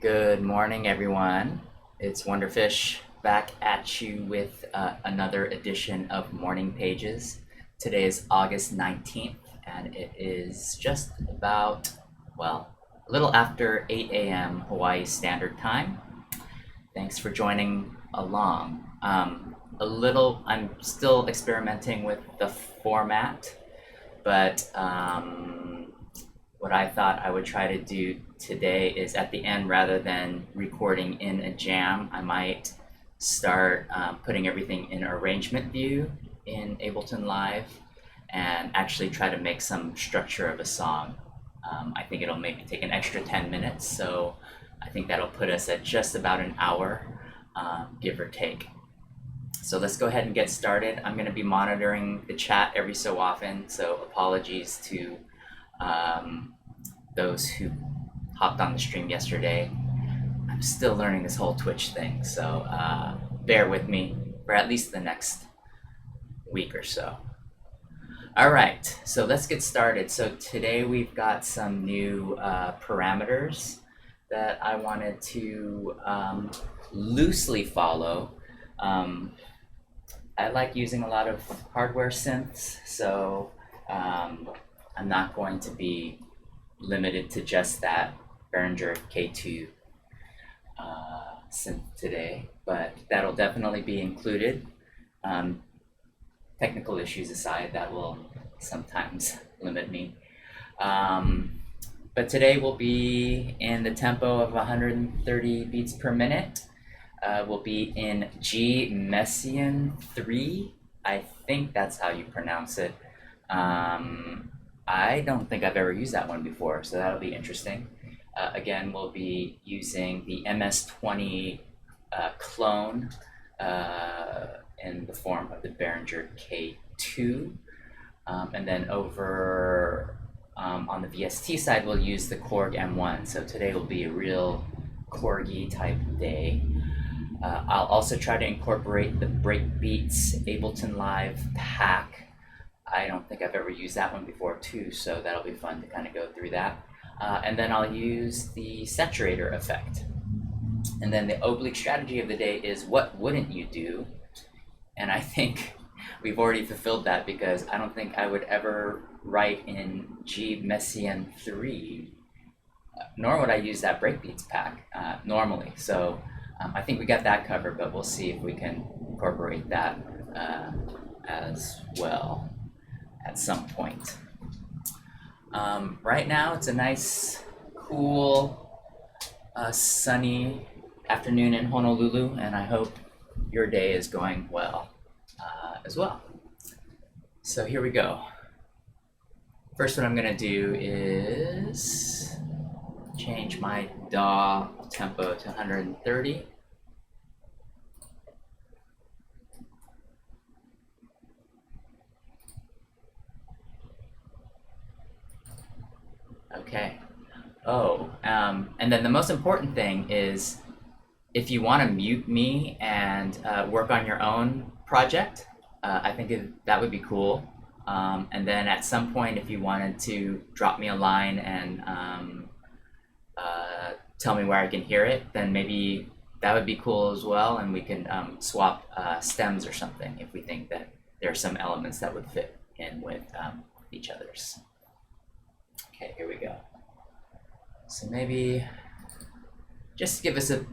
Good morning, everyone. It's Wonderfish back at you with another edition of Morning Pages. Today is August 19th, and it is just about, well, a little after 8 a.m. Hawaii Standard Time. Thanks for joining along. I'm still experimenting with the format, but what I thought I would try to do today is at the end, rather than recording in a jam, I might start putting everything in arrangement view in Ableton Live and actually try to make some structure of a song. I think it'll maybe take an extra 10 minutes, so I think that'll put us at just about an hour, give or take. So let's go ahead and get started. I'm going to be monitoring the chat every so often, so apologies to those who hopped on the stream yesterday. I'm still learning this whole Twitch thing, so bear with me for at least the next week or so. All right, so let's get started. So today we've got some new parameters that I wanted to loosely follow. I like using a lot of hardware synths, so I'm not going to be limited to just that Behringer K2 synth today, but that'll definitely be included. Technical issues aside, that will sometimes limit me. But today we'll be in the tempo of 130 beats per minute. We'll be in G Messiaen 3. I think that's how you pronounce it. I don't think I've ever used that one before, so that'll be interesting. Again, we'll be using the MS-20 clone in the form of the Behringer K2. And then over on the VST side, we'll use the Korg M1. So today will be a real Korgy type day. I'll also try to incorporate the Breakbeats Ableton Live pack. I don't think I've ever used that one before too, so that'll be fun to kind of go through that. And then I'll use the Saturator effect. And then the Oblique Strategy of the day is what wouldn't you do? And I think we've already fulfilled that, because I don't think I would ever write in G Messiaen 3, nor would I use that Breakbeats pack normally. So I think we got that covered, but we'll see if we can incorporate that as well at some point. Right now it's a nice, cool, sunny afternoon in Honolulu, and I hope your day is going well as well. So here we go. First, what I'm gonna do is change my DAW tempo to 130. Okay. Oh, and then the most important thing is, if you want to mute me and work on your own project, I think that would be cool. And then at some point, if you wanted to drop me a line and tell me where I can hear it, then maybe that would be cool as well, and we can swap stems or something if we think that there are some elements that would fit in with each other's. Okay, here we go. So maybe just give us a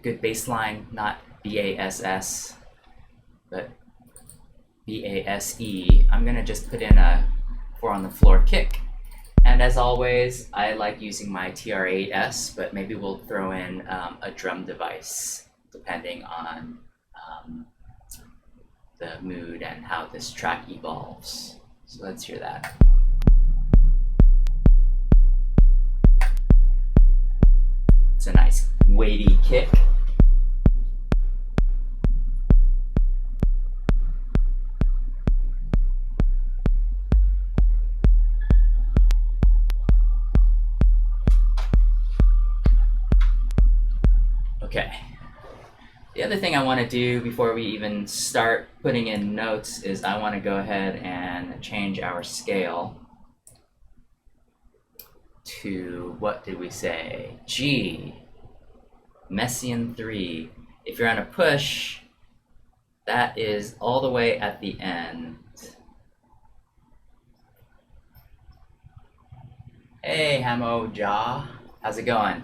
good baseline, not BASS, but BASE. I'm gonna just put in a 4 on the floor kick. And as always, I like using my TR-8S, but maybe we'll throw in a drum device depending on the mood and how this track evolves. So let's hear that. It's a nice weighty kick. Okay. The other thing I want to do before we even start putting in notes is I want to go ahead and change our scale to, what did we say? G, Messiaen 3. If you're on a push, that is all the way at the end. Hey, Hamo Ja, how's it going?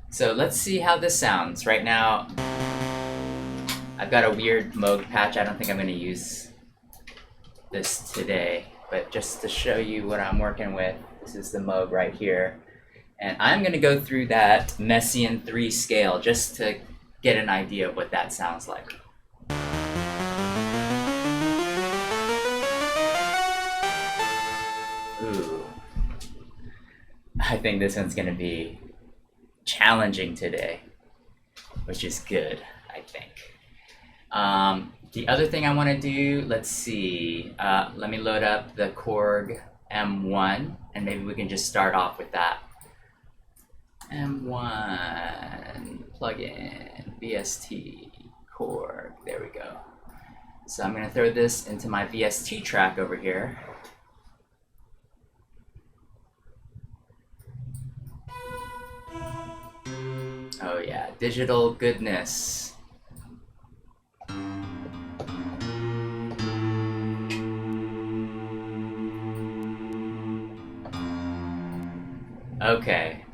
So let's see how this sounds. Right now, I've got a weird Moog patch. I don't think I'm going to use this today, but just to show you what I'm working with, this is the Moog right here. And I'm going to go through that Messiaen 3 scale just to get an idea of what that sounds like. Ooh. I think this one's going to be challenging today, which is good, I think. The other thing I want to do, let's see, let me load up the Korg M1, and maybe we can just start off with that. M1, plugin, VST, Korg, there we go. So I'm going to throw this into my VST track over here. Oh yeah, digital goodness. Okay.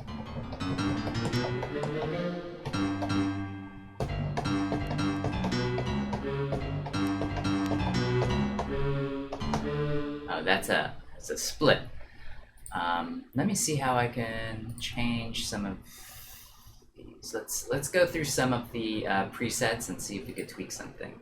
Oh, that's a split. Let me see how I can change some of these. Let's go through some of the presets and see if we could tweak something.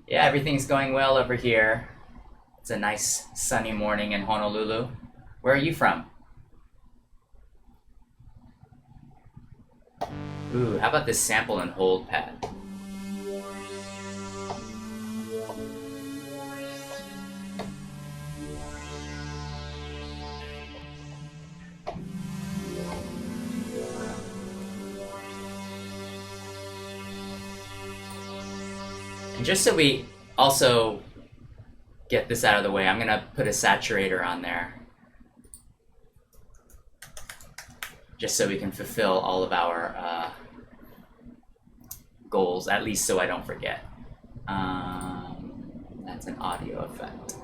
Yeah, everything's going well over here. It's a nice sunny morning in Honolulu. Where are you from? Ooh, how about this sample and hold pad? And just so we also get this out of the way, I'm gonna put a saturator on there, just so we can fulfill all of our goals, at least so I don't forget. That's an audio effect.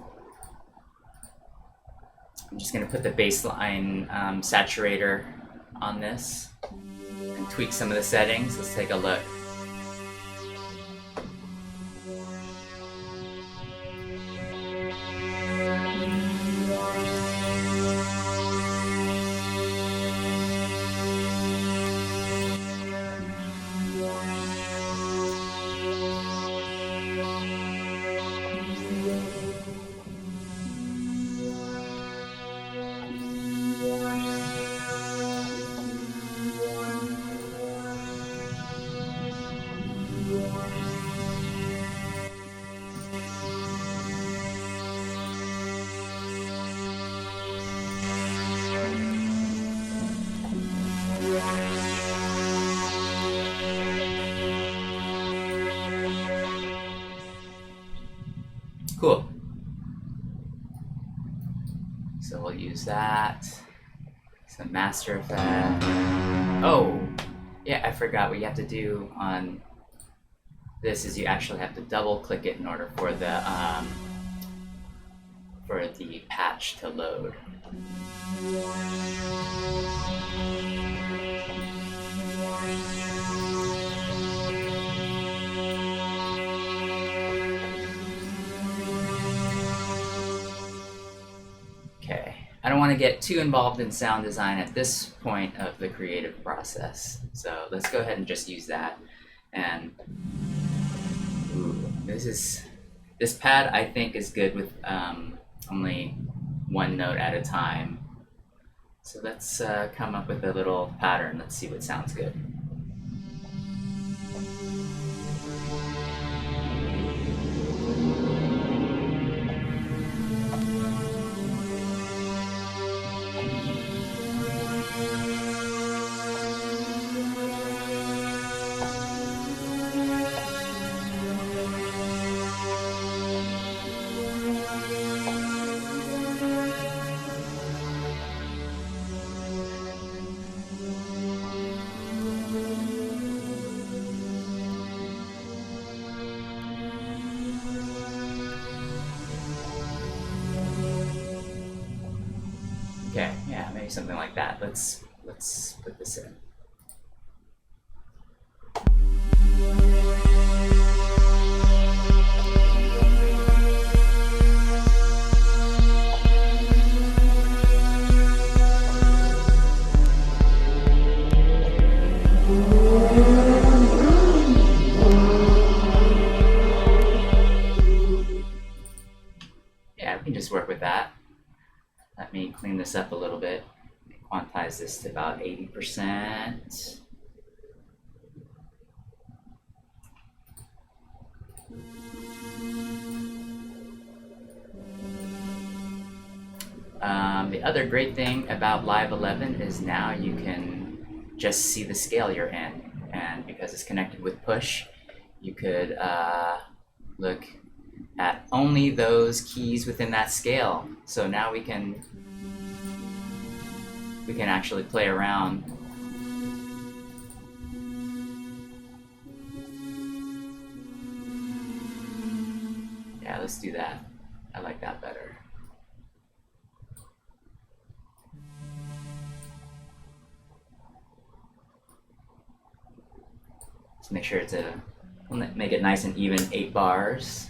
I'm just gonna put the bassline saturator on this and tweak some of the settings. Let's take a look. Cool. So we'll use that. Some master effect. Oh, yeah, I forgot what you have to do on this is you actually have to double click it in order for the patch to load. Okay, I don't want to get too involved in sound design at this point of the creative process, so let's go ahead and just use that. And ooh, this pad I think is good with only one note at a time. So let's come up with a little pattern. Let's see what sounds good. something like that. Let's put this in. Yeah, we can just work with that. Let me clean this up a little bit. Quantize this to about 80%. The other great thing about Live 11 is now you can just see the scale you're in, and because it's connected with push, you could look at only those keys within that scale. So now we can actually play around. Yeah, let's do that. I like that better. Let's make sure we'll make it nice and even, 8 bars.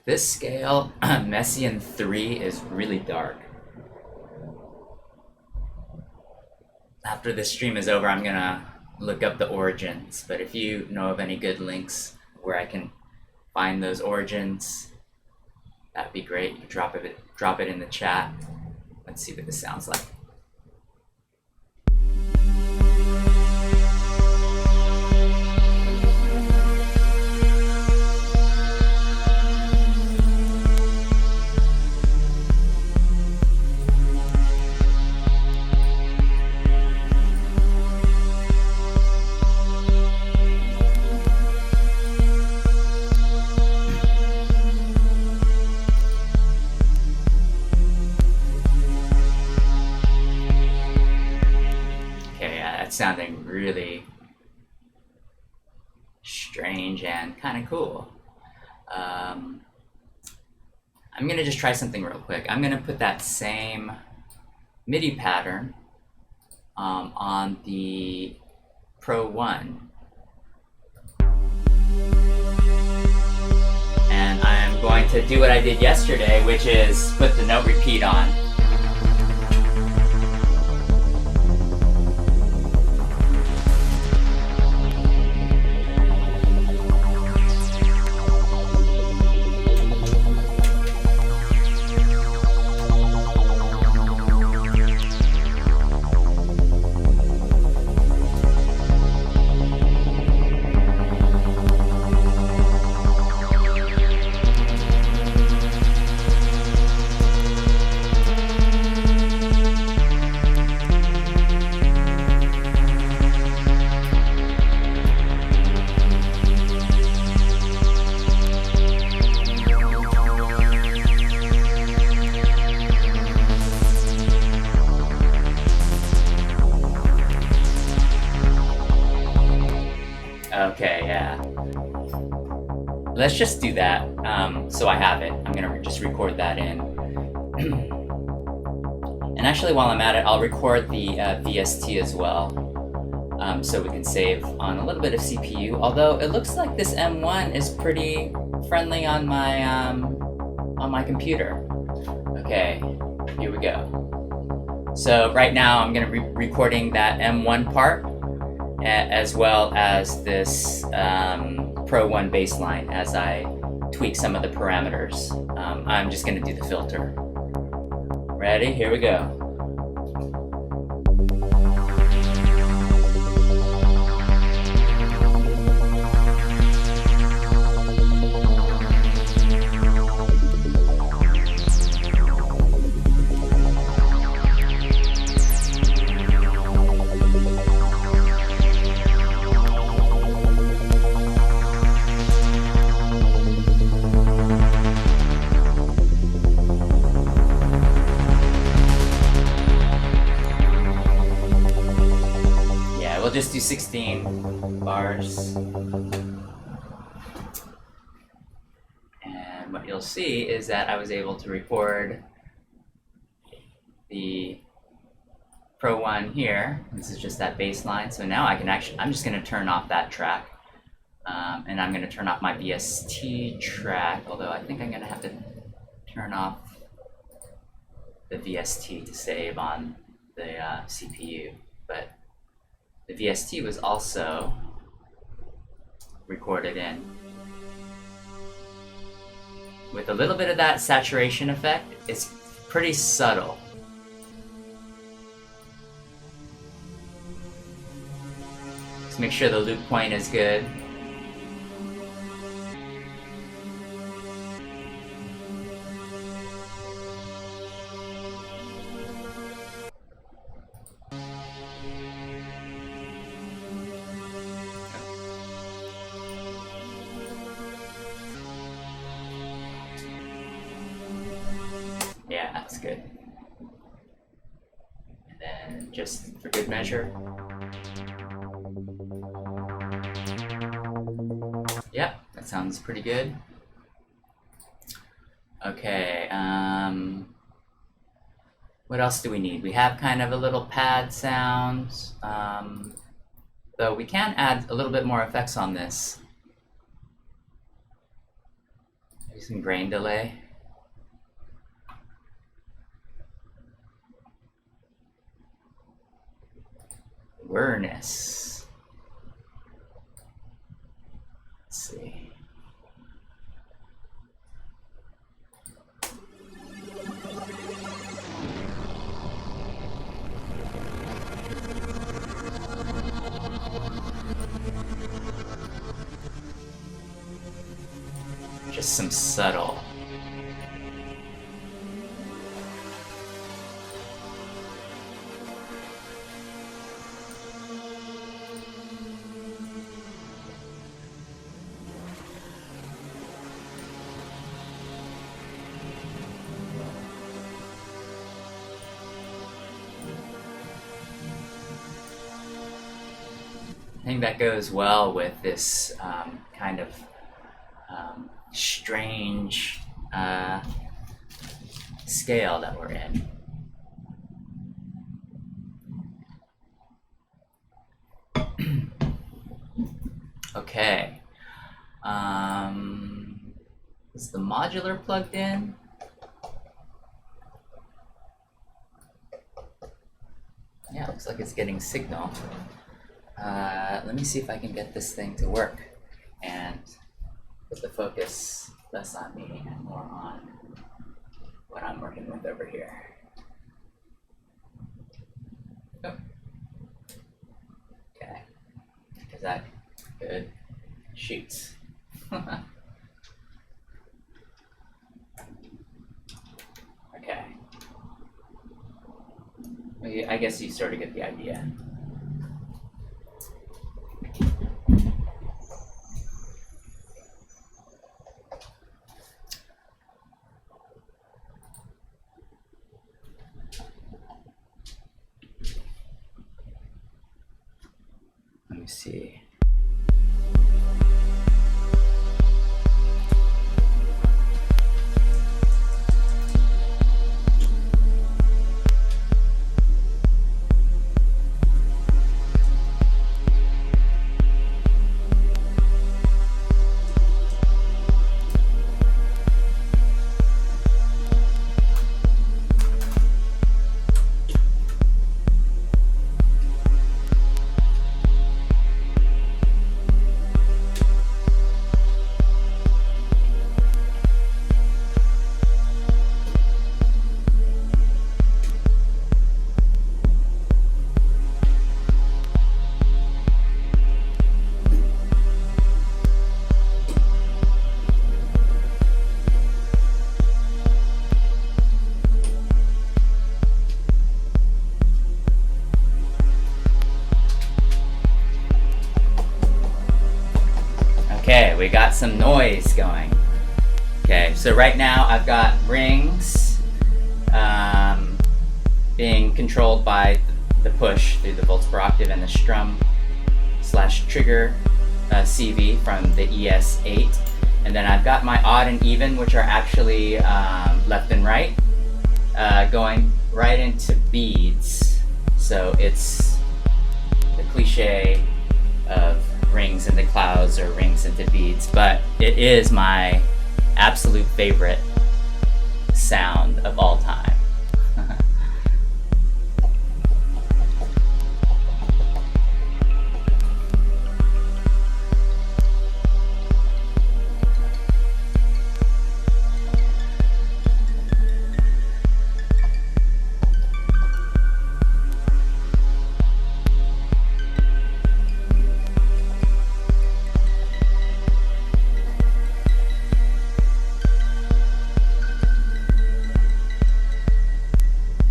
This scale, Messiaen 3, is really dark. After this stream is over, I'm gonna look up the origins, but if you know of any good links where I can find those origins, that'd be great. You can drop it in the chat. Let's see what this sounds like. Sounding really strange and kind of cool. I'm gonna just try something real quick. I'm gonna put that same MIDI pattern on the Pro 1. And I'm going to do what I did yesterday, which is put the note repeat on. Okay, yeah. Let's just do that. So I have it. I'm gonna just record that in. And actually, while I'm at it, I'll record the VST as well, so we can save on a little bit of CPU. Although it looks like this M1 is pretty friendly on my computer. Okay, here we go. So right now, I'm gonna be recording that M1 part, as well as this Pro 1 bassline as I tweak some of the parameters. I'm just gonna do the filter. Ready? Here we go. we'll just do 16 bars. And what you'll see is that I was able to record the Pro 1 here. This is just that bass line. So now I can actually, I'm just going to turn off that track. And I'm going to turn off my VST track, although I think I'm going to have to turn off the VST to save on the CPU. But the VST was also recorded in. With a little bit of that saturation effect, it's pretty subtle. Just make sure the loop point is good. Yeah, that's good. And then just for good measure. Yep, that sounds pretty good. Okay, what else do we need? We have kind of a little pad sound, though we can add a little bit more effects on this. Maybe some grain delay. Awareness. Let's see. Just some subtle. I think that goes well with this kind of strange scale that we're in. Okay. Is the modular plugged in? Yeah, looks like it's getting signal. Let me see if I can get this thing to work and put the focus less on me and more on what I'm working with over here. Oh. Okay, is that good? Shoots. Okay. I guess you sort of get the idea. Let me see. Okay, we got some noise going. Okay, so right now I've got rings being controlled by the push through the volts per octave and the strum trigger CV from the ES8, and then I've got my odd and even, which are actually left and right, going right into beads. So it's the cliche of rings into clouds or rings into beads, but it is my absolute favorite sound of all time.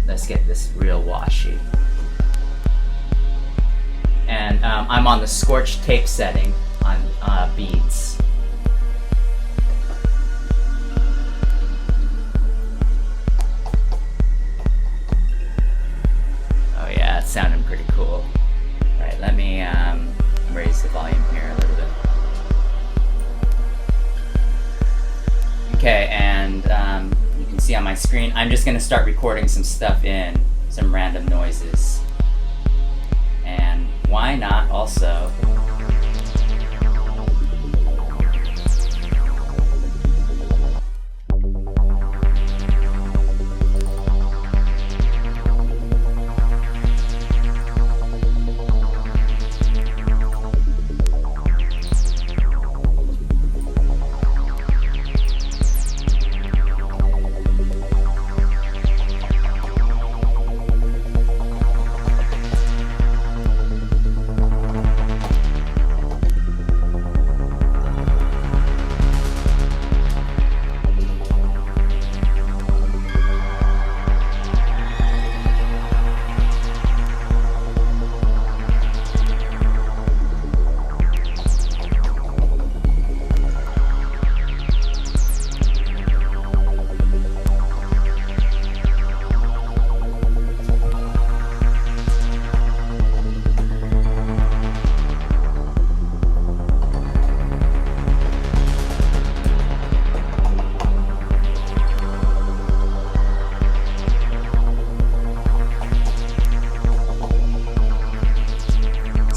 Let's get this real washy. And I'm on the scorched tape setting on beads. Oh yeah, it's sounding pretty cool. All right, let me raise the volume here a little bit. Okay, and you can see on my screen, I'm just gonna start recording some stuff in, some random noises. And why not also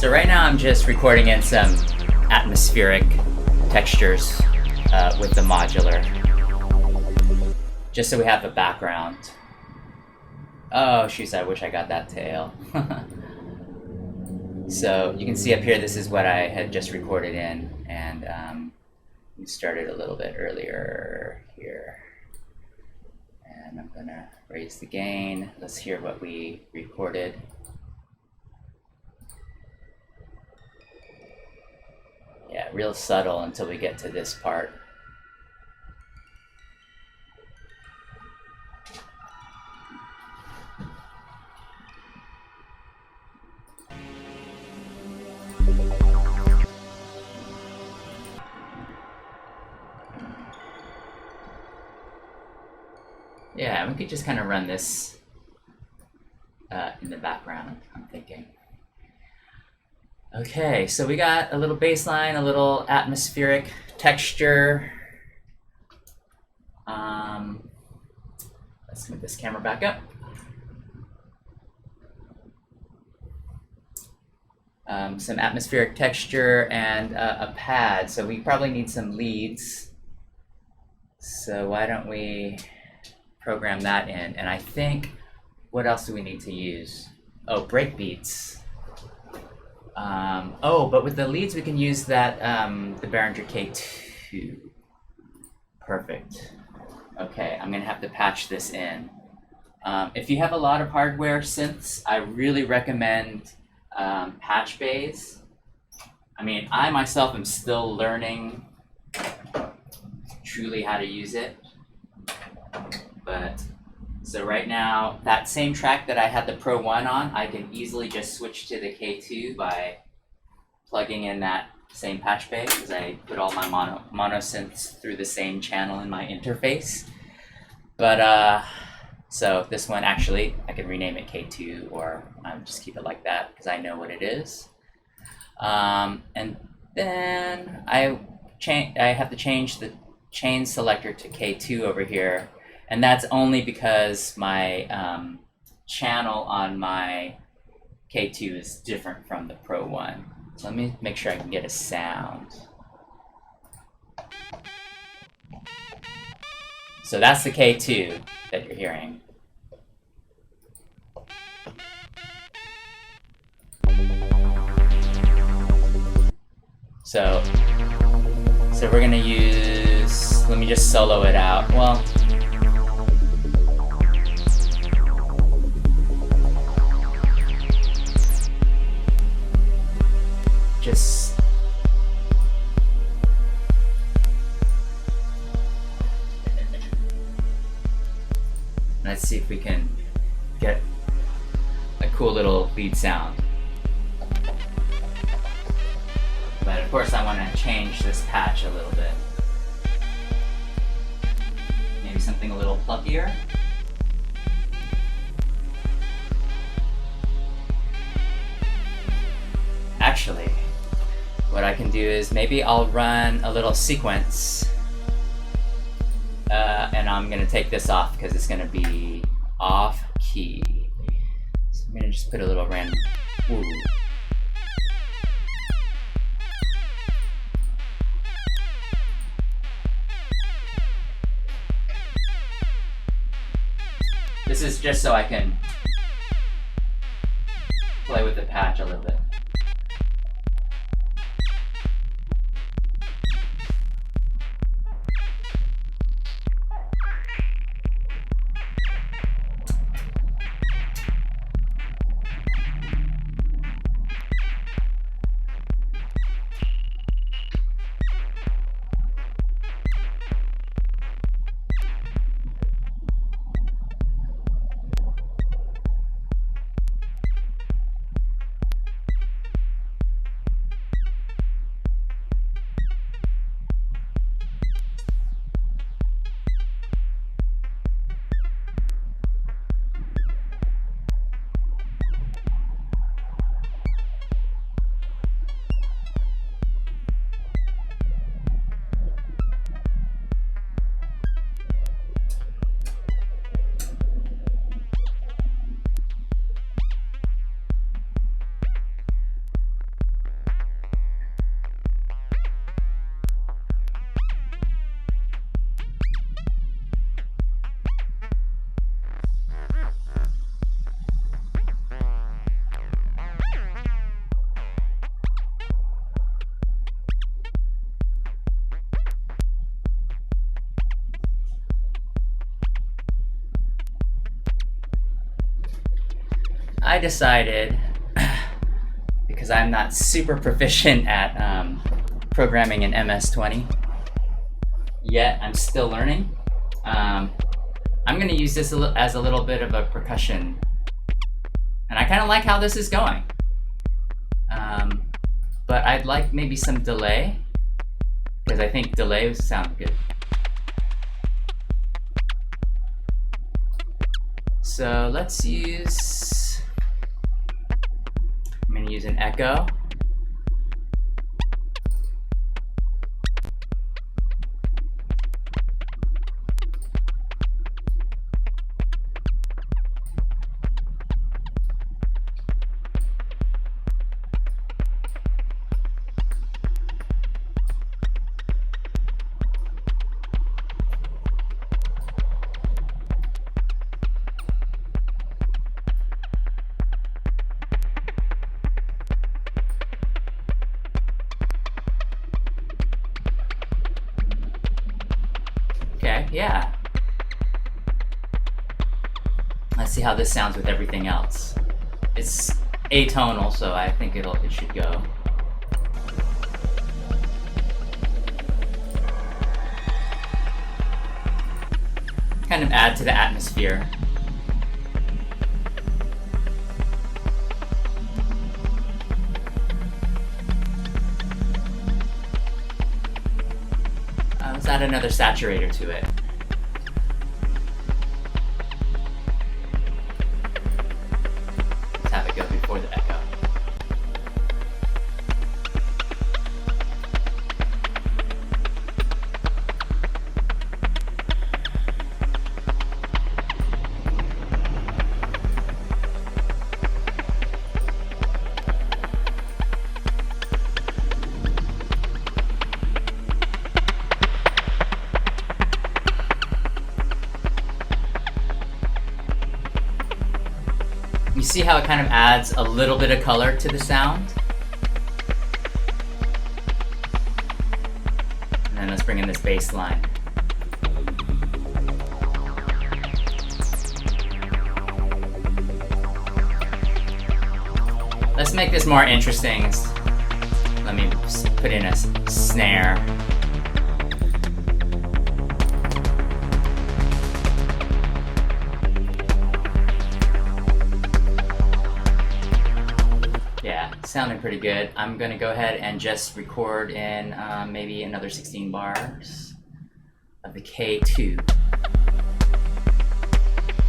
So right now I'm just recording in some atmospheric textures with the modular, just so we have a background. Oh shoot, I wish I got that tail. So you can see up here, this is what I had just recorded in, and we started a little bit earlier here. And I'm gonna raise the gain. Let's hear what we recorded. Yeah, real subtle until we get to this part. Yeah, we could just kind of run this in the background, I'm thinking. Okay, so we got a little bass line, a little atmospheric texture. Let's move this camera back up. Some atmospheric texture and a pad, so we probably need some leads. So why don't we program that in? And I think, what else do we need to use? Oh, breakbeats. Oh, but with the leads we can use that, the Behringer K2. Perfect. Okay, I'm gonna have to patch this in. If you have a lot of hardware synths, I really recommend patch bays. I mean, I myself am still learning truly how to use it. But so right now, that same track that I had the Pro 1 on, I can easily just switch to the K2 by plugging in that same patch bay, because I put all my mono synths through the same channel in my interface. But so this one, actually, I could rename it K2, or just keep it like that because I know what it is. And then I have to change the chain selector to K2 over here, and that's only because my channel on my K2 is different from the Pro one. So let me make sure I can get a sound. So that's the K2 that you're hearing. So we're gonna use, let me just solo it out. Well, just let's see if we can get a cool little lead sound. But of course I want to change this patch a little bit. Maybe something a little pluckier. Actually, what I can do is maybe I'll run a little sequence and I'm going to take this off because it's going to be off key. So I'm going to just put a little random. Ooh. This is just so I can play with the patch a little bit. I decided, because I'm not super proficient at programming in MS-20 yet, I'm still learning. I'm going to use this as a little bit of a percussion, and I kind of like how this is going. But I'd like maybe some delay, because I think delay would sound good. So let's use, I'm going to use an echo. Okay, yeah. Let's see how this sounds with everything else. It's atonal, so I think it should go. Kind of add to the atmosphere. Let's add another saturator to it. Let's have it go before the echo. see how it kind of adds a little bit of color to the sound? And then let's bring in this bass line. Let's make this more interesting. Let me put in a snare. Yeah, sounding pretty good. I'm gonna go ahead and just record in maybe another 16 bars of the K2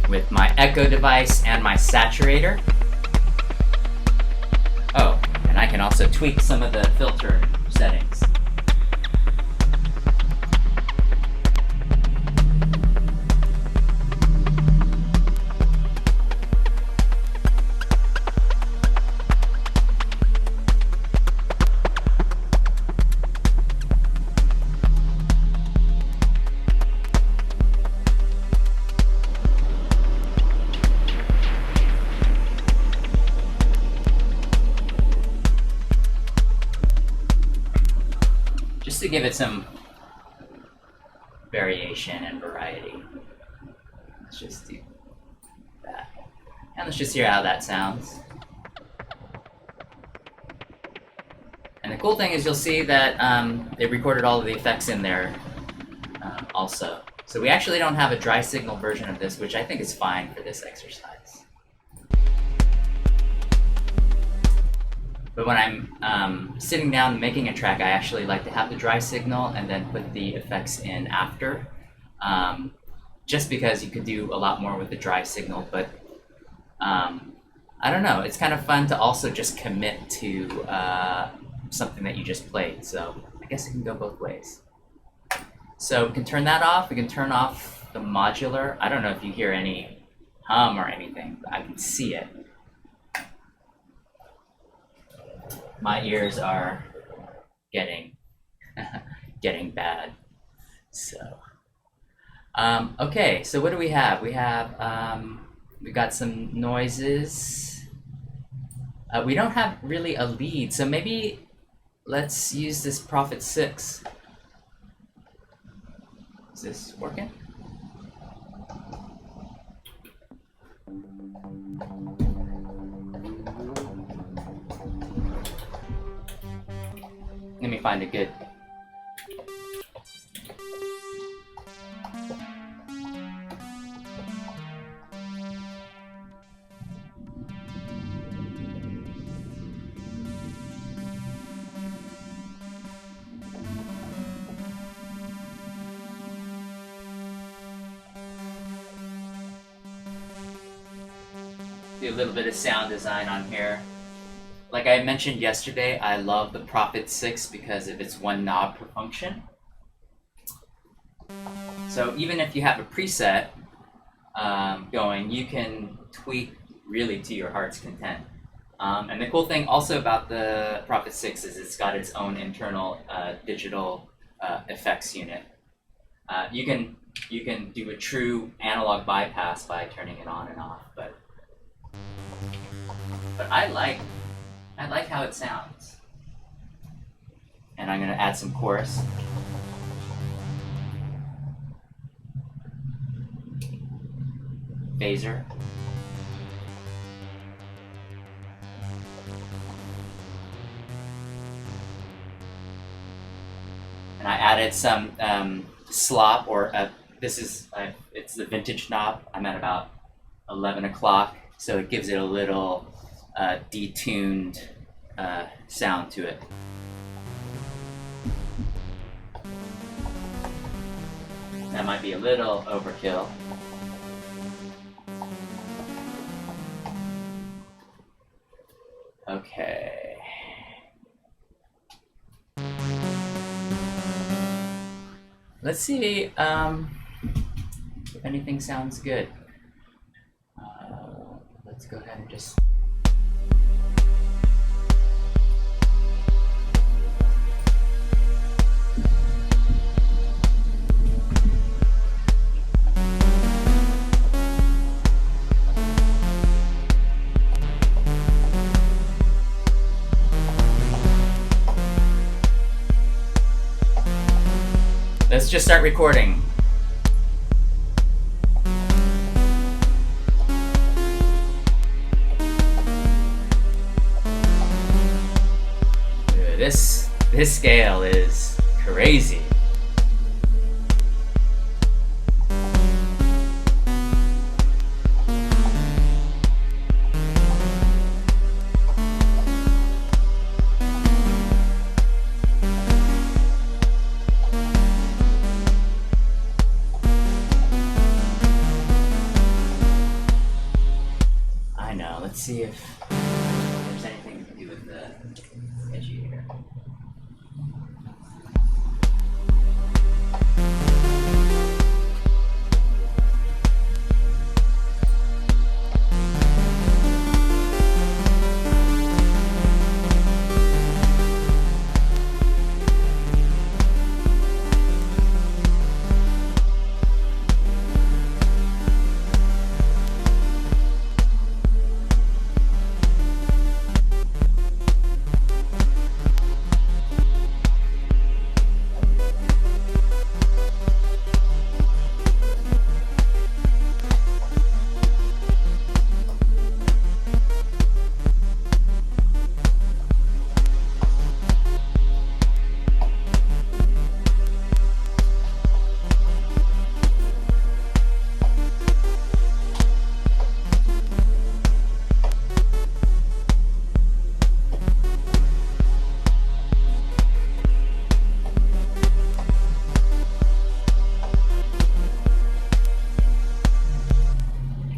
with my echo device and my saturator. Oh, and I can also tweak some of the filter settings. Just to give it some variation and variety. Let's just do that. And let's just hear how that sounds. And the cool thing is you'll see that they recorded all of the effects in there also. So we actually don't have a dry signal version of this, which I think is fine for this exercise. But when I'm sitting down making a track, I actually like to have the dry signal and then put the effects in after. Just because you could do a lot more with the dry signal, but I don't know, it's kind of fun to also just commit to something that you just played, so I guess it can go both ways. So we can turn that off, we can turn off the modular. I don't know if you hear any hum or anything, but I can see it. My ears are getting bad. So okay, so what do we have? We got some noises. We don't have really a lead, so maybe let's use this Prophet 6. Is this working? Let me find a good. Do a little bit of sound design on here. Like I mentioned yesterday, I love the Prophet 6 because of its one knob per function. So even if you have a preset going, you can tweak really to your heart's content. And the cool thing also about the Prophet 6 is it's got its own internal digital effects unit. You can do a true analog bypass by turning it on and off, but I like how it sounds. And I'm gonna add some chorus. Phaser. And I added some slop, or it's the vintage knob. I'm at about 11 o'clock, so it gives it a little detuned sound to it. That might be a little overkill. Okay. Let's see if anything sounds good. Let's go ahead and just. let's just start recording. This scale is crazy. I know, let's see if there's anything to do with the edgy here.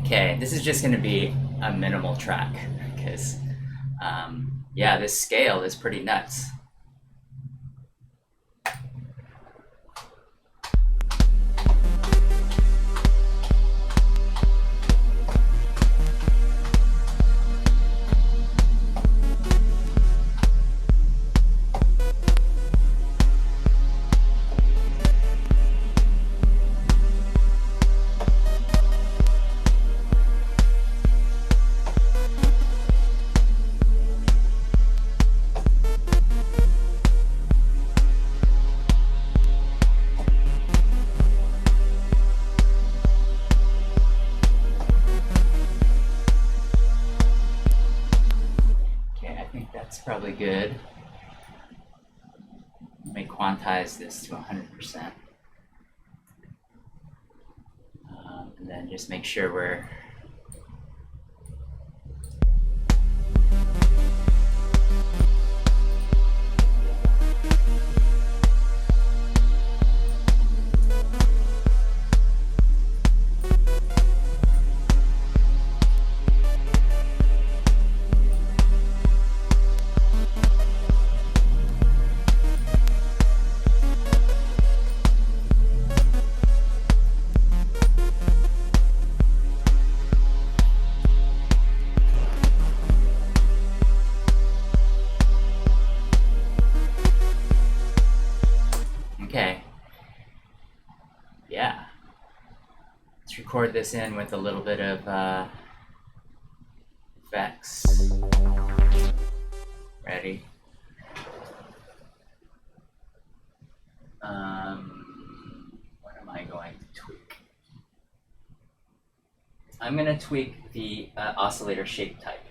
Okay, this is just going to be a minimal track because, yeah, this scale is pretty nuts. Probably good. Let me quantize this to 100%. And then just make sure we're record this in with a little bit of effects. Ready? What am I going to tweak? I'm going to tweak the oscillator shape type.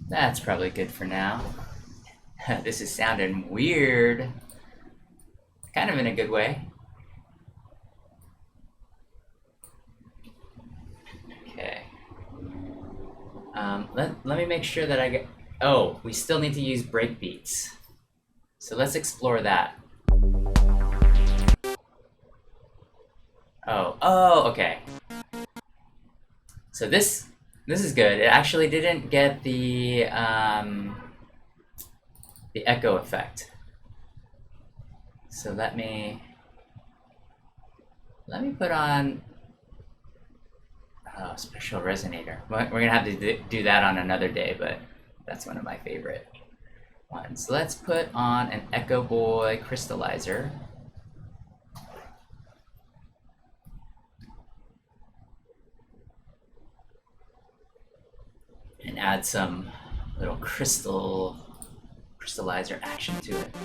That's probably good for now. This is sounding weird. Kind of in a good way. Okay. Let me make sure that I get... Oh, we still need to use breakbeats. So let's explore that. Oh, okay. So this is good. It actually didn't get the echo effect. So let me put on special resonator. We're gonna have to do that on another day, but that's one of my favorite ones. So let's put on an Echo Boy Crystalizer. And add some little crystallizer action to it.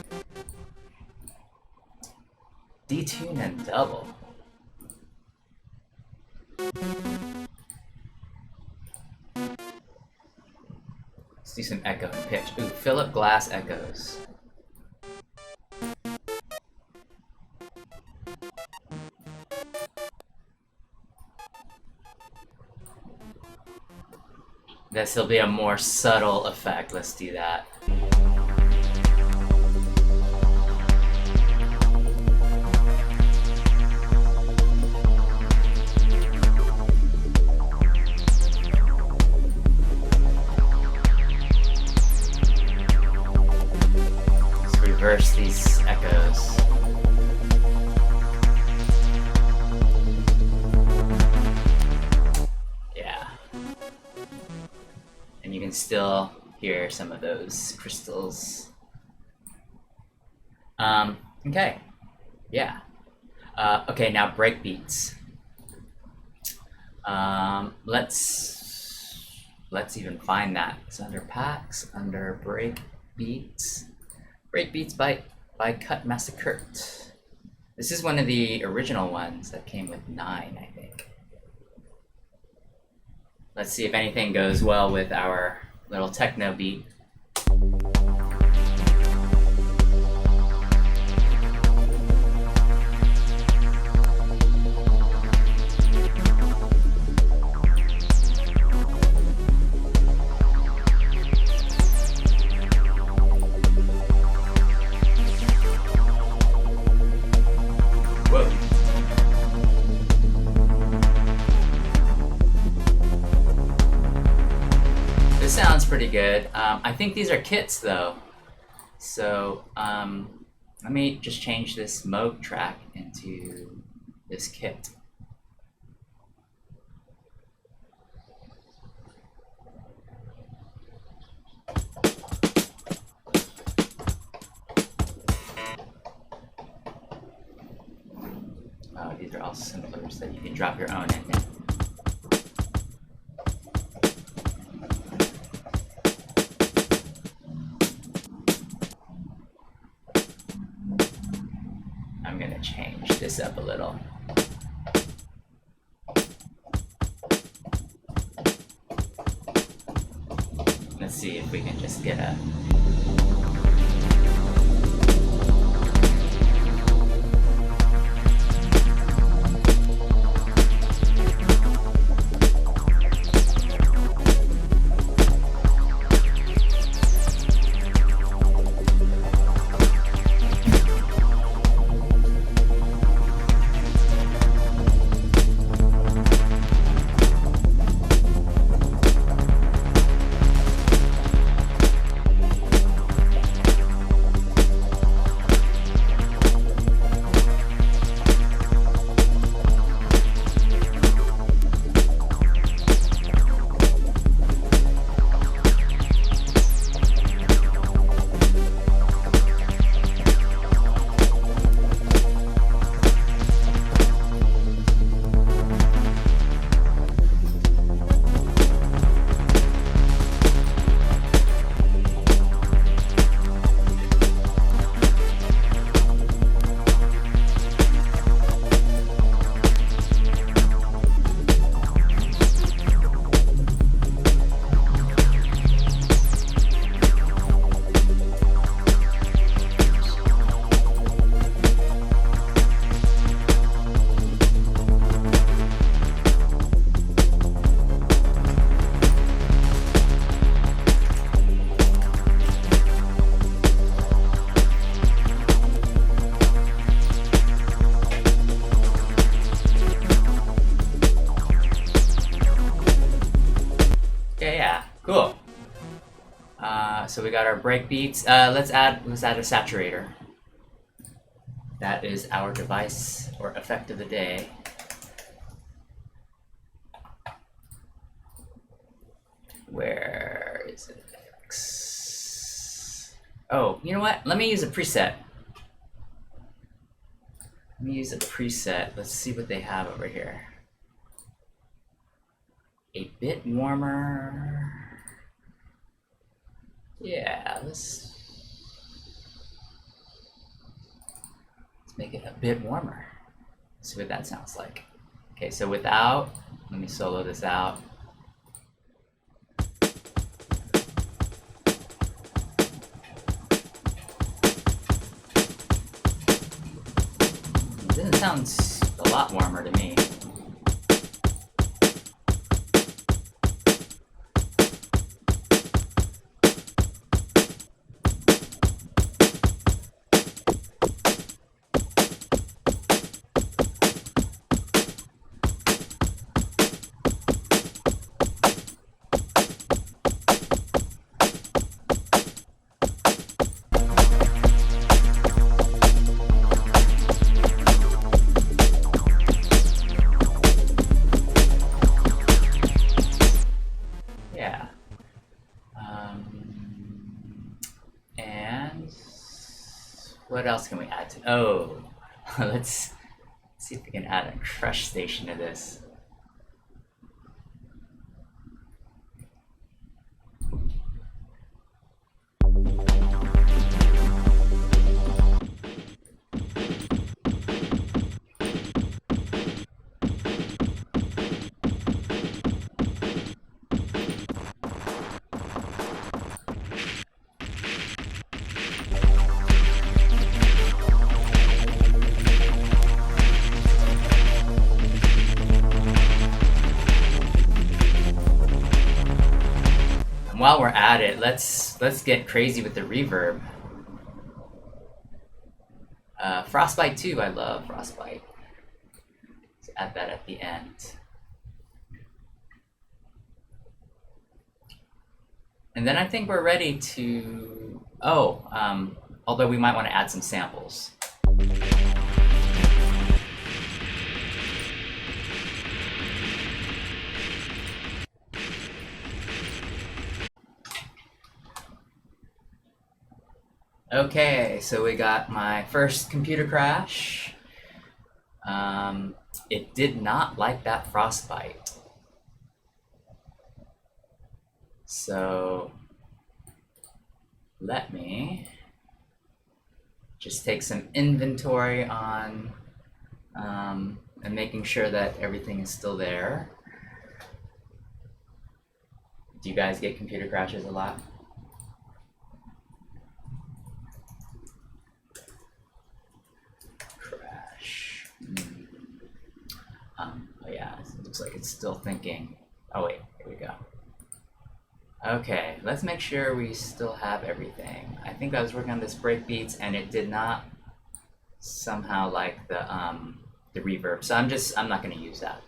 Detune and double. Let's do some echo and pitch. Ooh, Philip Glass echoes. This will be a more subtle effect. Let's do that. Let's reverse these echoes. You can still hear some of those crystals. Okay, yeah. Okay, now breakbeats. Let's even find that. It's under packs, under breakbeats. Breakbeats by Cut Massacurt. This is one of the original ones that came with 9, I think. Let's see if anything goes well with our little techno beat. Pretty good. I think these are kits though, so let me just change this Moog track into this kit. Oh, these are all simplers that you can drop your own in. I'm gonna change this up a little. Let's see if we can just get a... Cool. So we got our breakbeats. Let's add a saturator. That is our device or effect of the day. Where is it? Oh, you know what? Let me use a preset. Let me use a preset. Let's see what they have over here. A bit warmer. Yeah, let's make it a bit warmer. Let's see what that sounds like. Okay, so without, let me solo this out. It sounds a lot warmer to me. What else can we add to? Oh, let's see if we can add a crush station to this. While we're at it, let's get crazy with the reverb. Frostbite 2, I love Frostbite. Let's add that at the end. And then I think we're ready to, although we might want to add some samples. Okay, so we got my first computer crash. It did not like that Frostbite. So let me just take some inventory on and making sure that everything is still there. Do you guys get computer crashes a lot? Oh yeah, it looks like it's still thinking. Oh wait, here we go. Okay, let's make sure we still have everything. I think I was working on this Breakbeats and it did not somehow like the reverb, so I'm not going to use that.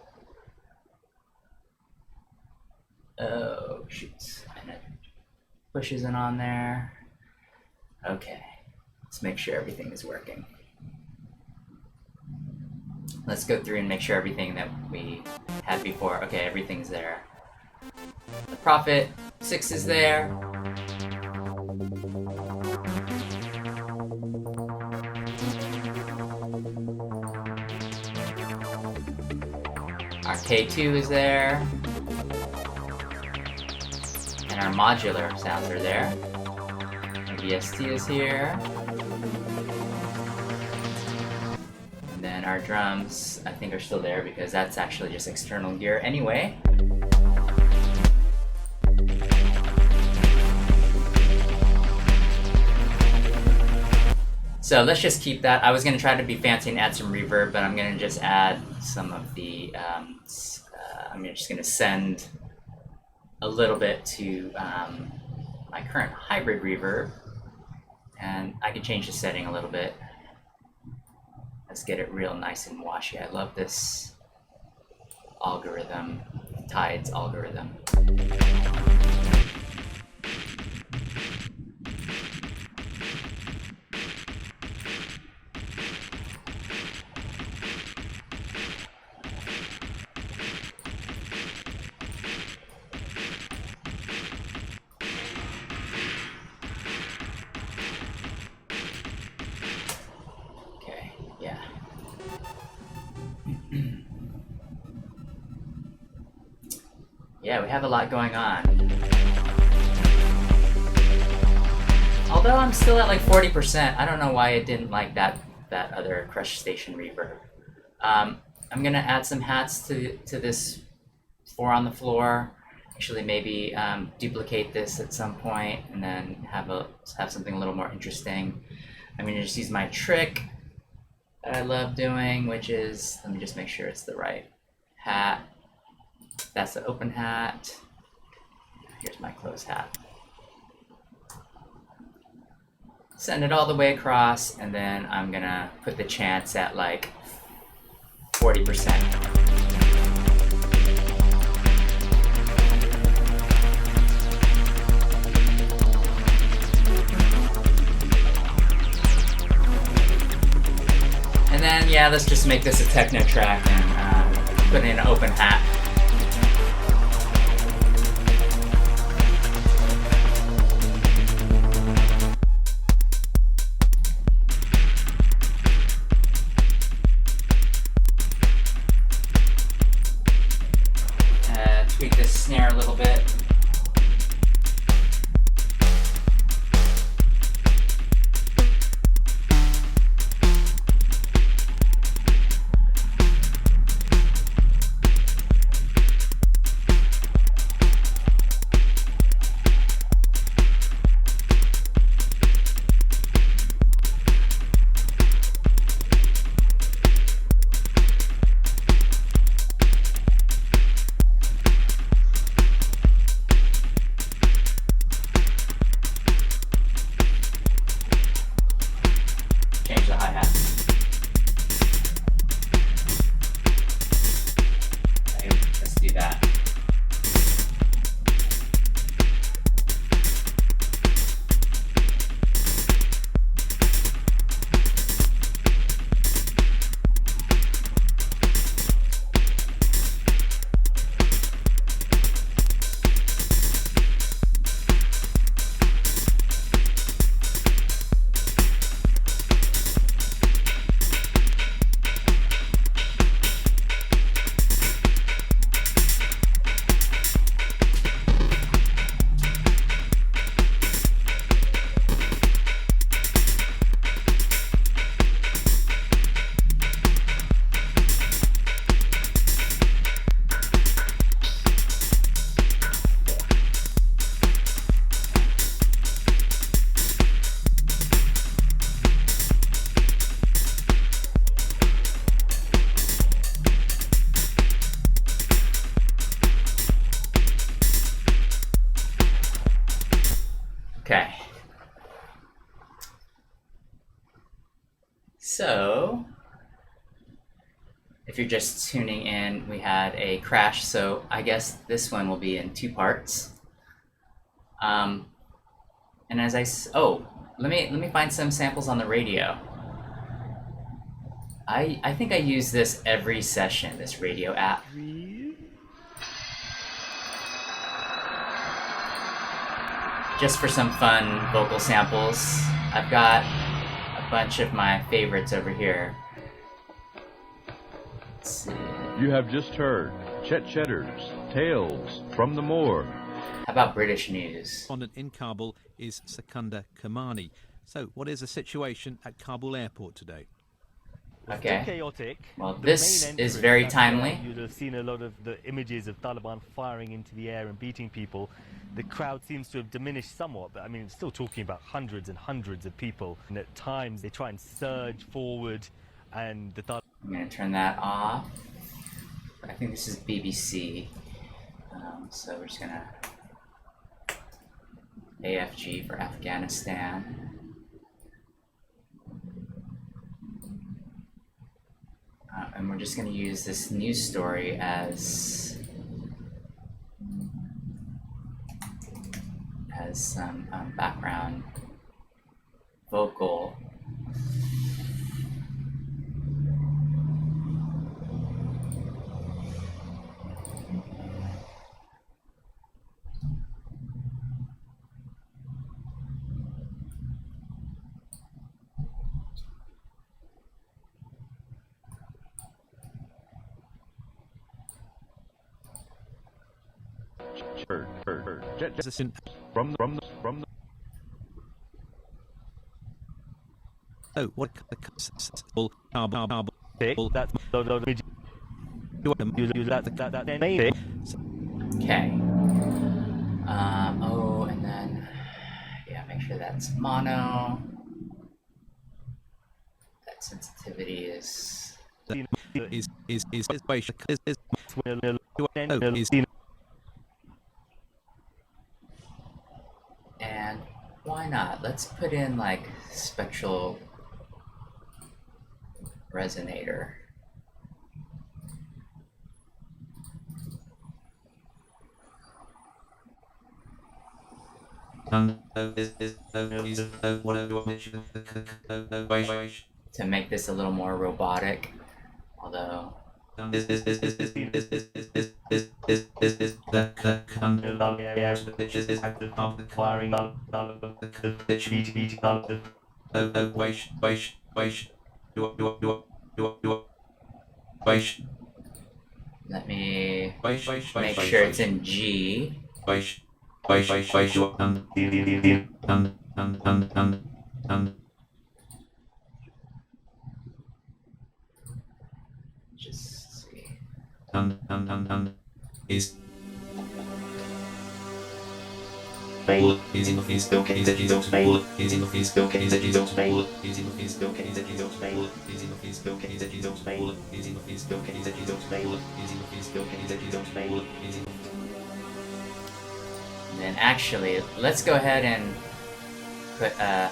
Oh shoot, and it pushes it on there. Okay, let's make sure everything is working. Let's go through and make sure everything that we had before. Okay, everything's there. The Prophet 6 is there. Our K2 is there. And our modular sounds are there. Our VST is here. And then our drums, I think, are still there because that's actually just external gear anyway. So let's just keep that. I was going to try to be fancy and add some reverb, but I'm going to just add some of the, I'm just going to send a little bit to my current hybrid reverb, and I can change the setting a little bit. Let's get it real nice and washy. I love this algorithm, Tides algorithm. Yeah, we have a lot going on. Although I'm still at like 40%, I don't know why it didn't like that other Crush Station reverb. I'm gonna add some hats to this 4 on the floor. Actually, maybe duplicate this at some point, and then have something a little more interesting. I'm gonna just use my trick that I love doing, which is, let me just make sure it's the right hat. That's the open hat. Here's my closed hat. Send it all the way across, and then I'm gonna put the chants at like 40%. And then, yeah, let's just make this a techno track and put in an open hat. Tweak this snare a little bit. Change the hi-hat. Okay, let's do that. Okay. So, if you're just tuning in, we had a crash, so I guess this one will be in 2 parts. And as let me find some samples on the radio. I think I use this every session, this radio app. Just for some fun vocal samples. I've got a bunch of my favorites over here. Let's see. You have just heard Chet Cheddar's Tales from the Morgue. How about British news? Correspondent in Kabul is Sekunda Kamani. So, what is the situation at Kabul airport today? Okay. Chaotic. Well, this is very timely. You'd have seen a lot of the images of Taliban firing into the air and beating people. The crowd seems to have diminished somewhat, but I mean, it's still talking about hundreds and hundreds of people. And at times, they try and surge forward, and the Taliban... I'm going to turn that off. I think this is BBC. So we're just going to AFG for Afghanistan. And we're just going to use this news story as some background vocal. Jet There's a synth. from the Oh, what carbon Pick, that's the image. Use that maybe. Okay. Oh, and then yeah, make sure that's mono. That sensitivity is and why not? Let's put in like spectral resonator. To make this a little more robotic, although let me make sure it's in G. Just see. And then actually, let's go ahead and put a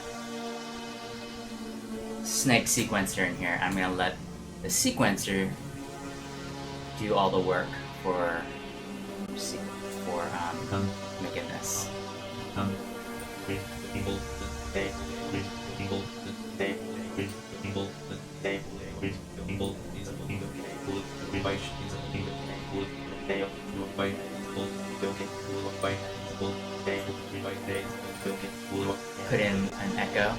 snake sequencer in here. I'm gonna let the sequencer do all the work for making this. Put in an echo.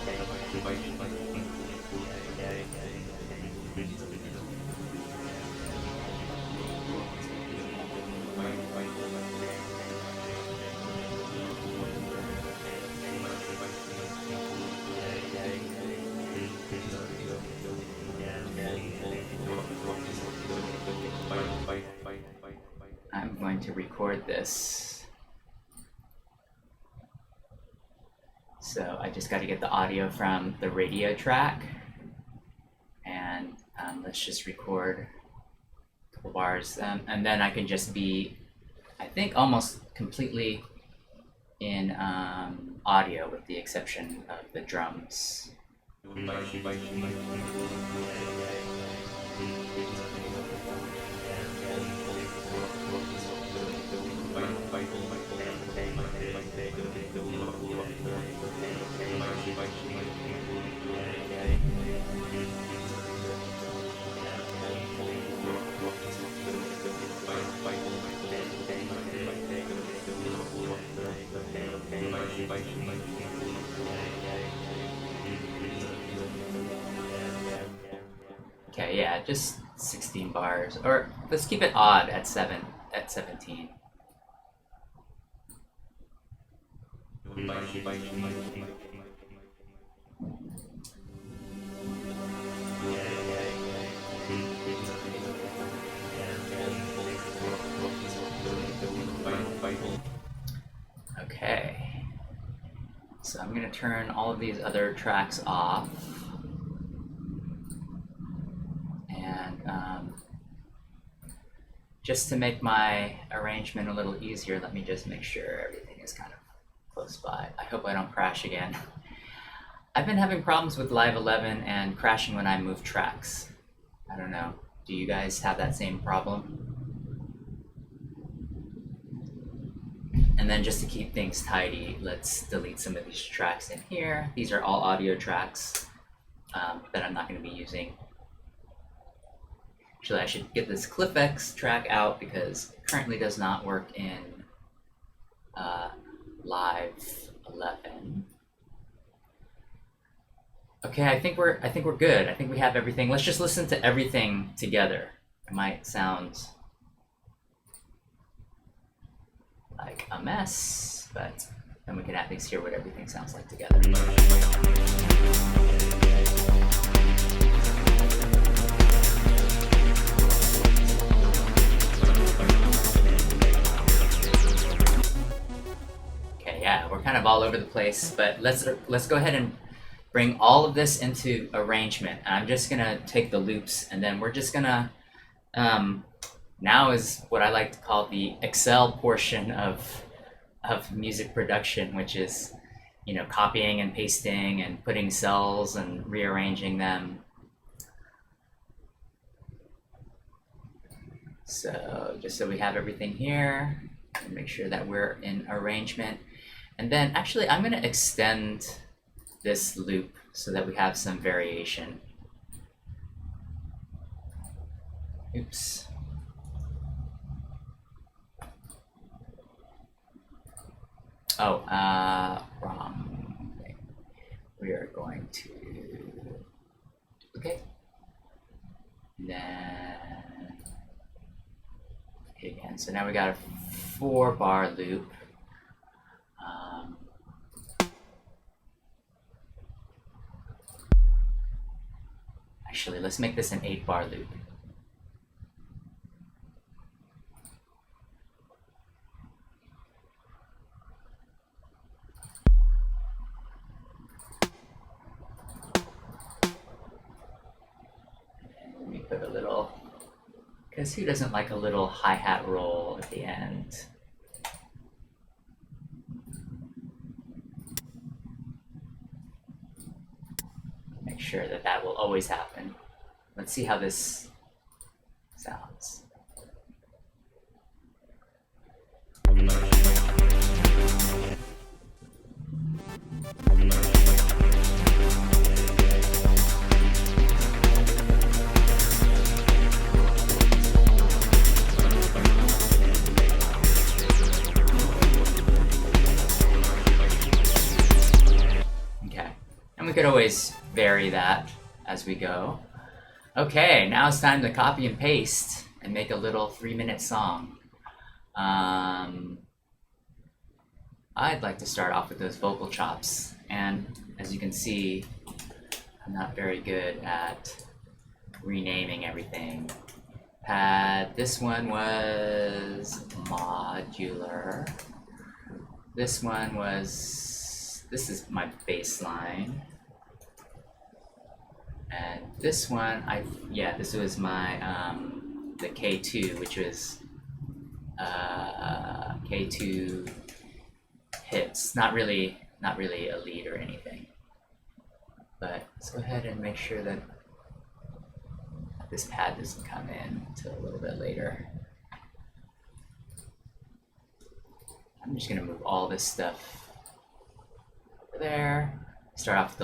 I'm going to record this. So I just got to get the audio from the radio track, and let's just record a couple bars, and then I can just be, I think, almost completely in audio with the exception of the drums. Okay, yeah, just 16 bars, or let's keep it odd at 17. Okay, so I'm gonna turn all of these other tracks off, and just to make my arrangement a little easier, let me just make sure everything is kind of close by. I hope I don't crash again. I've been having problems with Live 11 and crashing when I move tracks. I don't know. Do you guys have that same problem? And then just to keep things tidy, let's delete some of these tracks in here. These are all audio tracks that I'm not going to be using. Actually, I should get this CliffX track out because it currently does not work in Live 11. Okay, I think we're good. I think we have everything. Let's just listen to everything together. It might sound like a mess, but then we can at least hear what everything sounds like together. Okay, yeah, we're kind of all over the place, but let's go ahead and bring all of this into arrangement. I'm just gonna take the loops, and then we're just gonna now is what I like to call the Excel portion of music production, which is, you know, copying and pasting and putting cells and rearranging them. So just so we have everything here, and make sure that we're in arrangement. And then actually I'm gonna extend this loop so that we have some variation. Oops. Oh, wrong thing. We are going to duplicate. Then again. So now we got a 4-bar loop. Actually, let's make this an 8-bar loop. Put a little, because who doesn't like a little hi-hat roll at the end? Make sure that that will always happen. Let's see how this sounds. We could always vary that as we go. Okay, now it's time to copy and paste and make a little 3-minute song. I'd like to start off with those vocal chops, and as you can see, I'm not very good at renaming everything. This one was modular. This one was, this is my bassline. And this one, this was my the K2, which was K2 hits. Not really a lead or anything. But let's go ahead and make sure that this pad doesn't come in until a little bit later. I'm just gonna move all this stuff there. Start off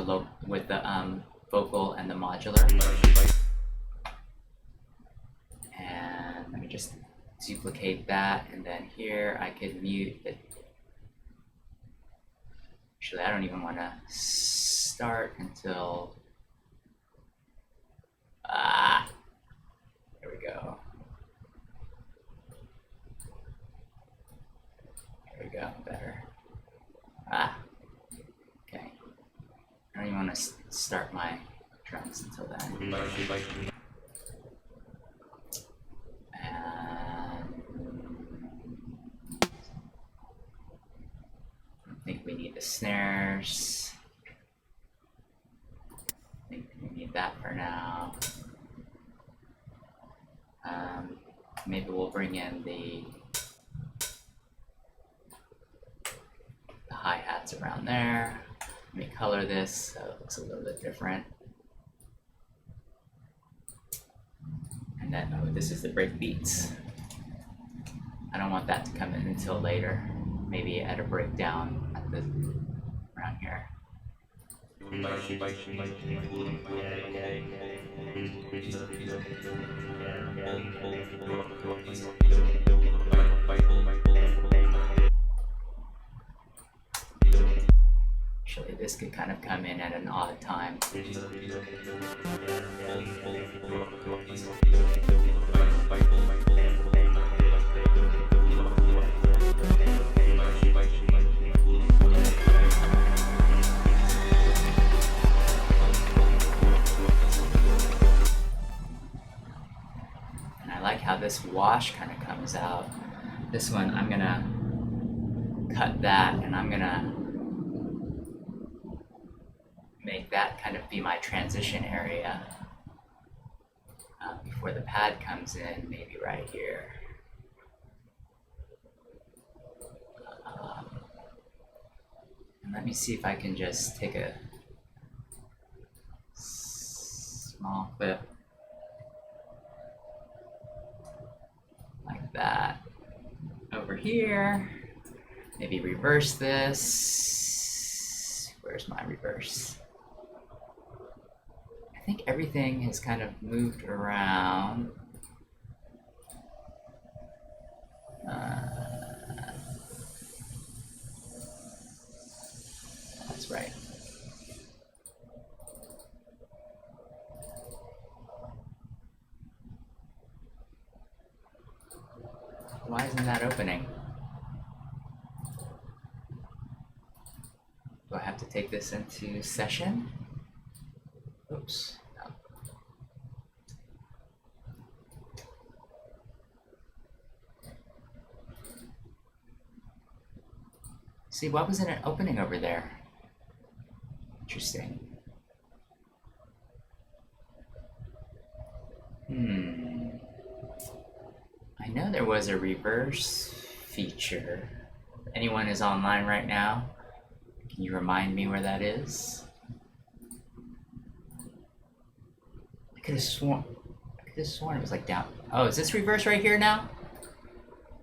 with the vocal and the modular, and let me just duplicate that, and then here I could mute it. Actually, I don't even want to start until there we go. There we go, better. Okay. I don't even want to start my drums until then. And I think we need the snares. I think we need that for now. Maybe we'll bring in the hi-hats around there. Let me color this so it looks a little bit different. And then, oh, this is the Breakbeats. I don't want that to come in until later. Maybe at a breakdown at the, around here. Actually, this could kind of come in at an odd time. wash kind of comes out. This one, I'm gonna cut that, and I'm gonna make that kind of be my transition area before the pad comes in, maybe right here. And let me see if I can just take a small clip like that over here. Maybe reverse this. Where's my reverse? I think everything has kind of moved around. That's right. Why isn't that opening? Do I have to take this into session? Oops. No. See, why wasn't it opening over there? Interesting. I know there was a reverse feature. If anyone is online right now, can you remind me where that is? I could have sworn it was like down. Oh, is this reverse right here now?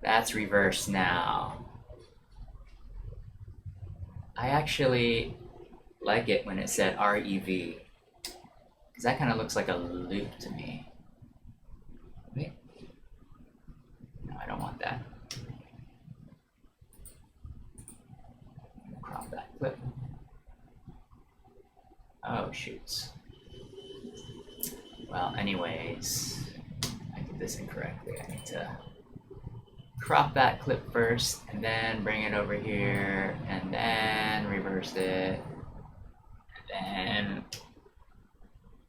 That's reverse now. I actually like it when it said REV, because that kind of looks like a loop to me. Wait. No, I don't want that. Crop that clip. Oh, shoots. Well, anyways, I did this incorrectly. I need to crop that clip first, and then bring it over here, and then reverse it, and then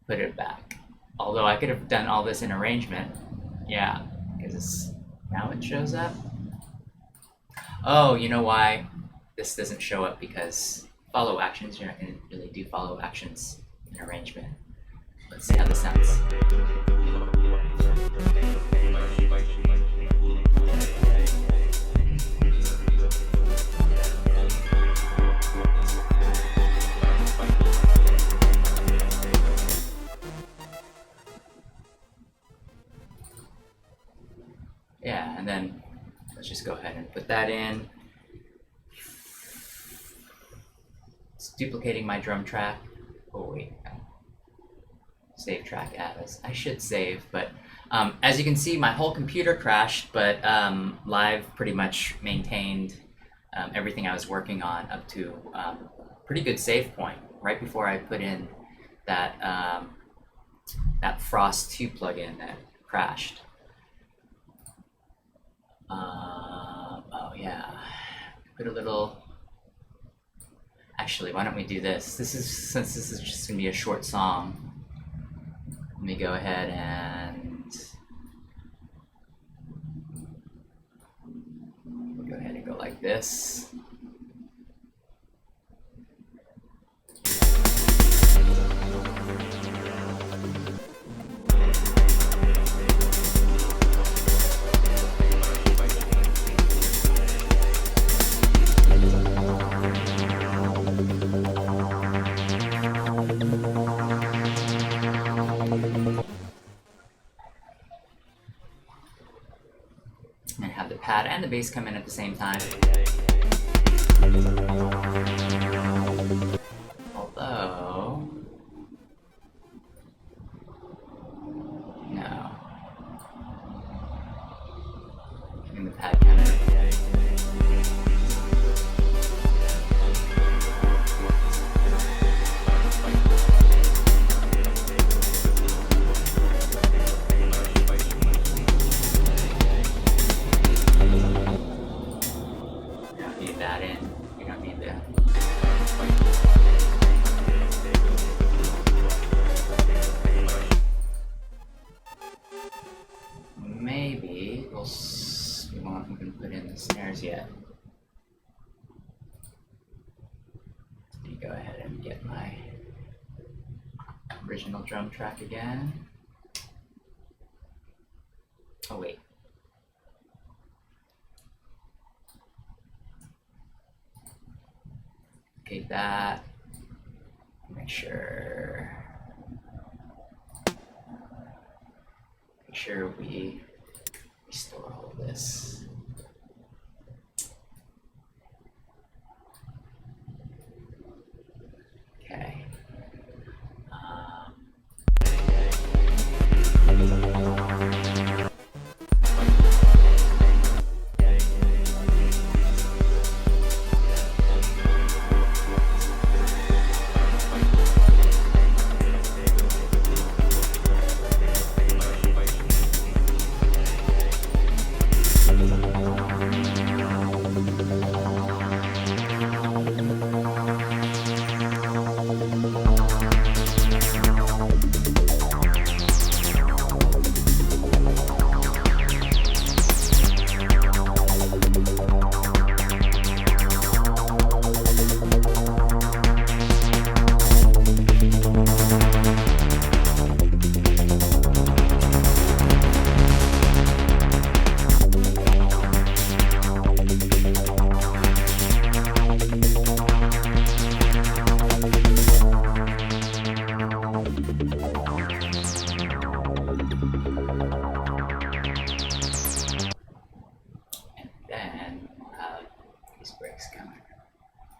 put it back. Although I could have done all this in arrangement. Yeah, because now it shows up. Oh, you know why this doesn't show up? Because follow actions, you're not going to really do follow actions in arrangement. Let's see how this sounds. Yeah, and then let's just go ahead and put that in. It's duplicating my drum track. Oh wait, save track as. I should save, but as you can see, my whole computer crashed, but Live pretty much maintained everything I was working on up to a pretty good save point right before I put in that that Frost 2 plugin that crashed. Oh yeah, put a little. Actually, why don't we do this? Since this is just gonna be a short song. Let me go ahead and we'll go ahead and go like this. And have the pad and the bass come in at the same time. Although, no. And the pad come in. Maybe any snares yet. Let me go ahead and get my original drum track again. Oh wait. Okay, that. Make sure we restore all of this. Okay.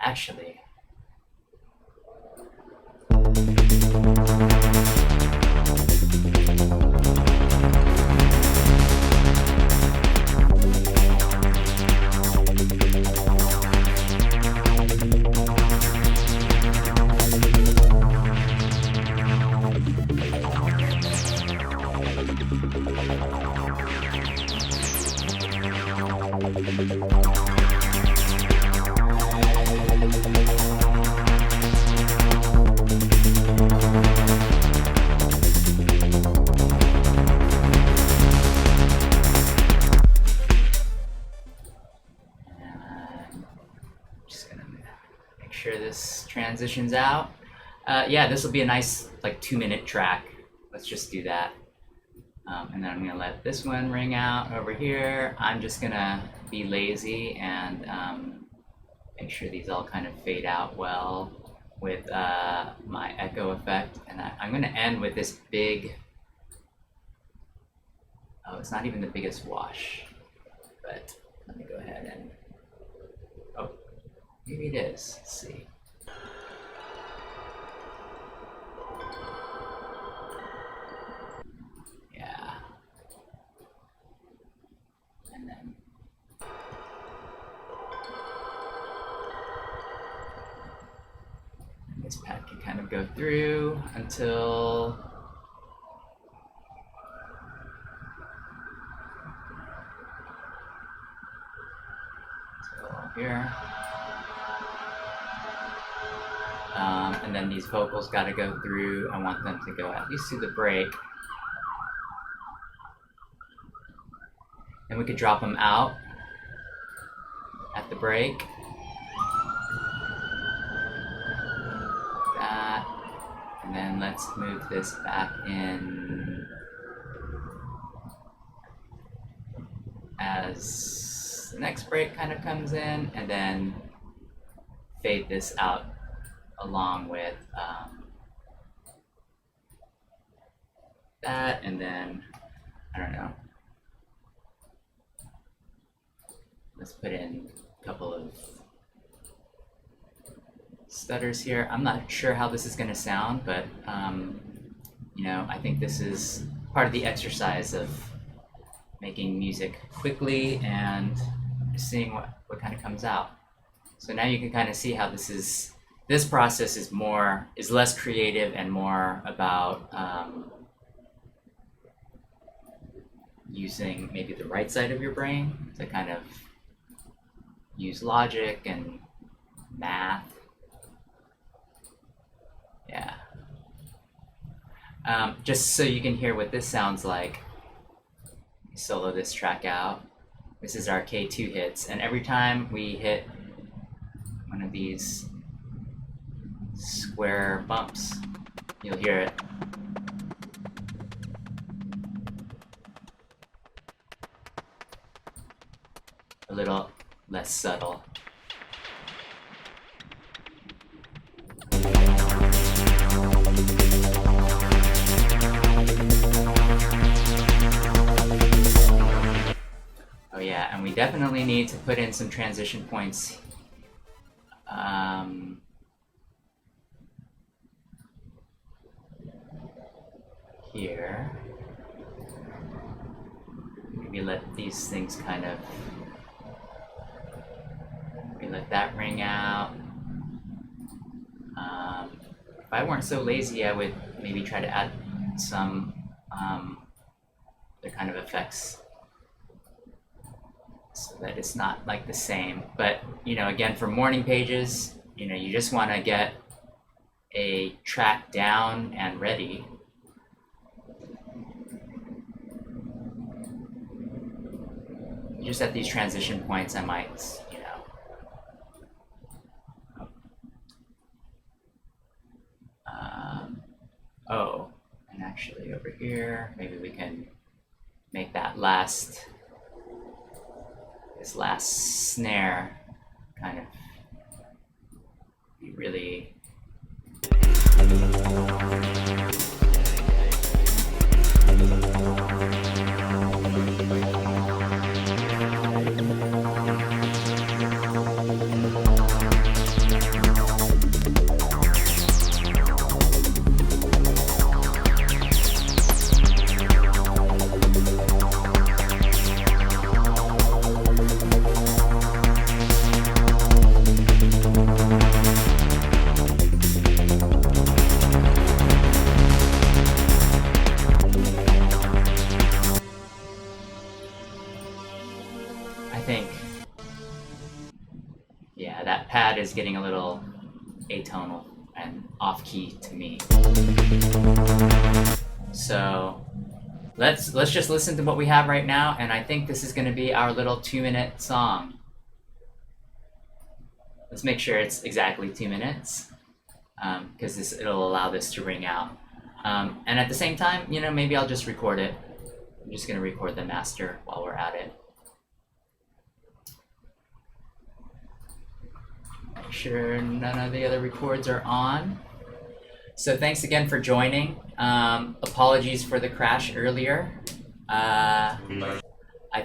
Actually, sure this transitions out. Yeah, this will be a nice like 2-minute track. Let's just do that. And then I'm gonna let this one ring out over here. I'm just gonna be lazy and make sure these all kind of fade out well with my echo effect. And I'm gonna end with this big, oh, it's not even the biggest wash, but let me go ahead and, oh, maybe it is. Let's see. Yeah. And then this pad can kind of go through until here. And then these vocals got to go through. I want them to go at least through the break. And we could drop them out at the break. Like that. And then let's move this back in as the next break kind of comes in, and then fade this out along with that, and then I don't know, let's put in a couple of stutters here. I'm not sure how this is going to sound, but you know, I think this is part of the exercise of making music quickly and seeing what kind of comes out. So now you can kind of see how this process is less creative and more about using maybe the right side of your brain to kind of use logic and math. Yeah. Just so you can hear what this sounds like, solo this track out This is our K2 hits, and every time we hit one of these square bumps, you'll hear it. A little less subtle. Oh yeah, and we definitely need to put in some transition points. Here. Maybe let these things kind of, maybe let that ring out. If I weren't so lazy, I would maybe try to add some other kind of effects so that it's not like the same. But, you know, again, for morning pages, you know, you just want to get a track down and ready. Just at these transition points, I might, you know, oh, and actually over here, maybe we can make that this last snare kind of be really. Is getting a little atonal and off key to me. So let's just listen to what we have right now, and I think this is going to be our little 2-minute song. Let's make sure it's exactly 2 minutes, because it'll allow this to ring out. And at the same time, you know, maybe I'll just record it. I'm just going to record the master while we're at it. Make sure none of the other records are on. So thanks again for joining. Apologies for the crash earlier. I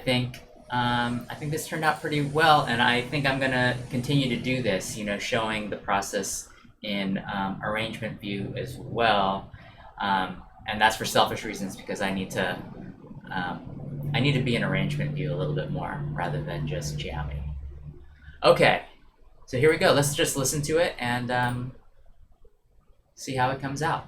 think this turned out pretty well, and I think I'm gonna continue to do this, you know, showing the process in arrangement view as well. And that's for selfish reasons, because I need to be in arrangement view a little bit more rather than just jamming. Okay. So here we go. Let's just listen to it and see how it comes out.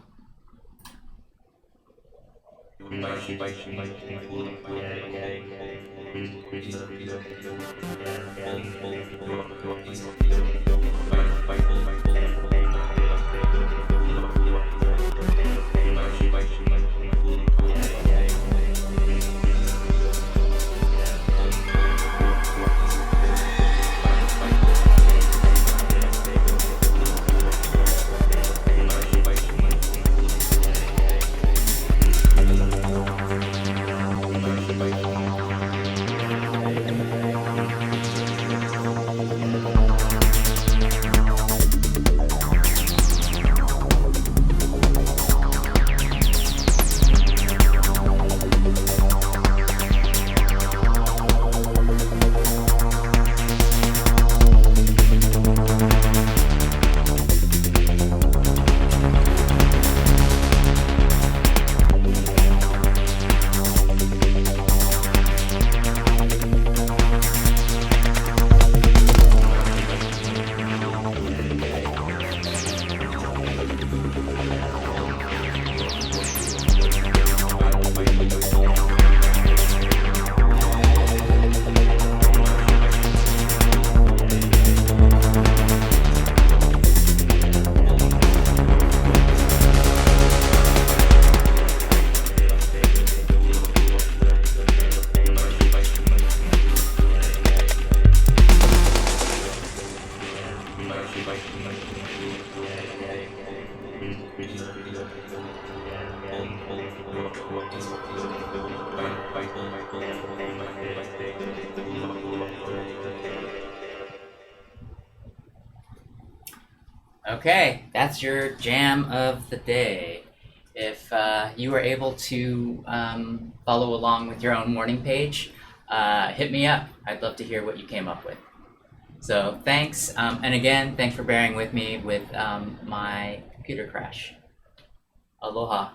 Okay, that's your jam of the day. If you were able to follow along with your own morning page, hit me up. I'd love to hear what you came up with. So thanks, and again, thanks for bearing with me with my computer crash. Aloha.